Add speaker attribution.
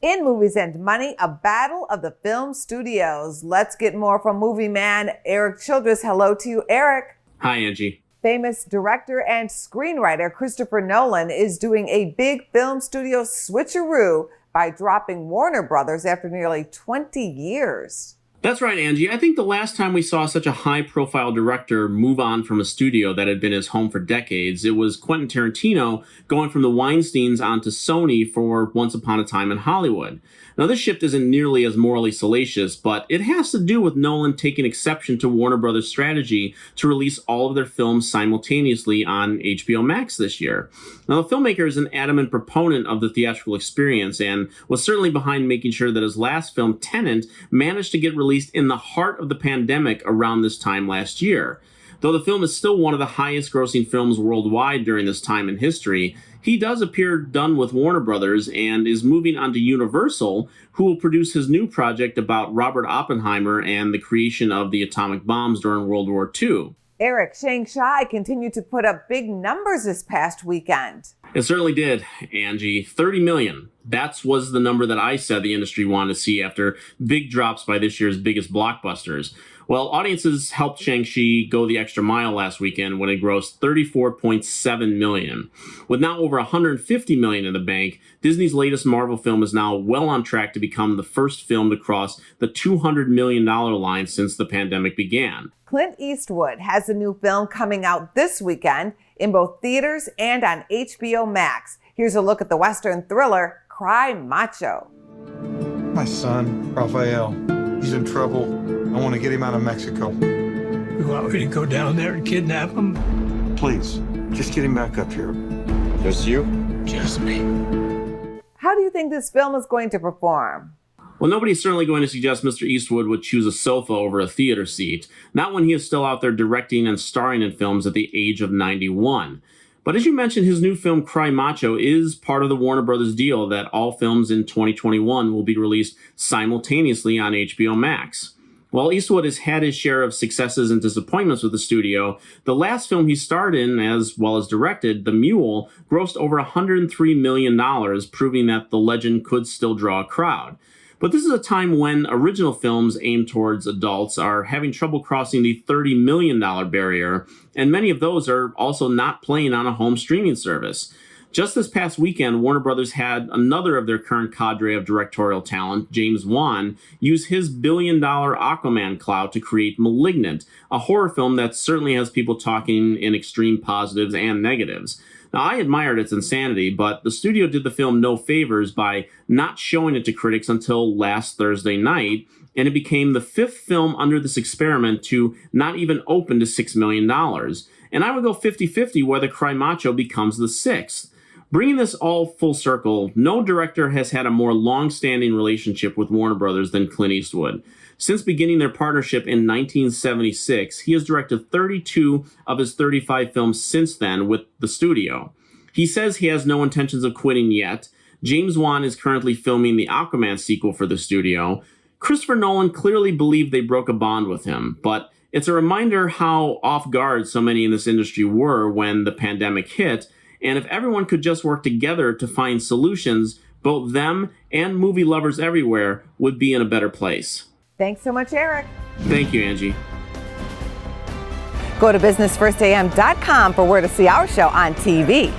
Speaker 1: In Movies and Money, a battle of the film studios. Let's get more from movie man Erik Childress. Hello to you, Erik.
Speaker 2: Hi, Angie.
Speaker 1: Famous director and screenwriter Christopher Nolan is doing a big film studio switcheroo by dropping Warner Brothers after nearly 20 years.
Speaker 2: That's right, Angie. I think the last time we saw such a high-profile director move on from a studio that had been his home for decades, it was Quentin Tarantino going from the Weinsteins onto Sony for Once Upon a Time in Hollywood. Now, this shift isn't nearly as morally salacious, but it has to do with Nolan taking exception to Warner Brothers' strategy to release all of their films simultaneously on HBO Max this year. Now, the filmmaker is an adamant proponent of the theatrical experience and was certainly behind making sure that his last film, TENET, managed to get released in the heart of the pandemic around this time last year. Though the film is still one of the highest grossing films worldwide during this time in history, he does appear done with Warner Brothers and is moving on to Universal, who will produce his new project about Robert Oppenheimer and the creation of the atomic bombs during World War II.
Speaker 1: Erik, Shanghai continued to put up big numbers this past weekend.
Speaker 2: It certainly did, Angie. 30 million. That was the number that I said the industry wanted to see after big drops by this year's biggest blockbusters. Well, audiences helped Shang-Chi go the extra mile last weekend when it grossed $34.7 million. With now over $150 million in the bank, Disney's latest Marvel film is now well on track to become the first film to cross the $200 million line since the pandemic began.
Speaker 1: Clint Eastwood has a new film coming out this weekend in both theaters and on HBO Max. Here's a look at the Western thriller, Cry Macho.
Speaker 3: My son, Raphael, he's in trouble. I want to get him out of Mexico.
Speaker 4: You want me to go down there and kidnap him?
Speaker 3: Please, just get him back up here.
Speaker 5: Just you?
Speaker 4: Just me.
Speaker 1: How do you think this film is going to perform?
Speaker 2: Well, nobody's certainly going to suggest Mr. Eastwood would choose a sofa over a theater seat, not when he is still out there directing and starring in films at the age of 91. But as you mentioned, his new film, Cry Macho, is part of the Warner Brothers deal that all films in 2021 will be released simultaneously on HBO Max. While Eastwood has had his share of successes and disappointments with the studio, the last film he starred in, as well as directed, The Mule, grossed over $103 million, proving that the legend could still draw a crowd. But this is a time when original films aimed towards adults are having trouble crossing the $30 million barrier, and many of those are also not playing on a home streaming service. Just this past weekend, Warner Brothers had another of their current cadre of directorial talent, James Wan, use his billion-dollar Aquaman clout to create *Malignant*, a horror film that certainly has people talking in extreme positives and negatives. Now, I admired its insanity, but the studio did the film no favors by not showing it to critics until last Thursday night, and it became the fifth film under this experiment to not even open to $6 million. And I would go 50-50 whether Cry Macho becomes the sixth. Bringing this all full circle, no director has had a more long-standing relationship with Warner Brothers than Clint Eastwood. Since beginning their partnership in 1976, he has directed 32 of his 35 films since then with the studio. He says he has no intentions of quitting yet. James Wan is currently filming the Aquaman sequel for the studio. Christopher Nolan clearly believed they broke a bond with him, but it's a reminder how off guard so many in this industry were when the pandemic hit. And if everyone could just work together to find solutions, both them and movie lovers everywhere would be in a better place.
Speaker 1: Thanks so much, Erik.
Speaker 2: Thank you, Angie.
Speaker 1: Go to businessfirstam.com for where to see our show on TV.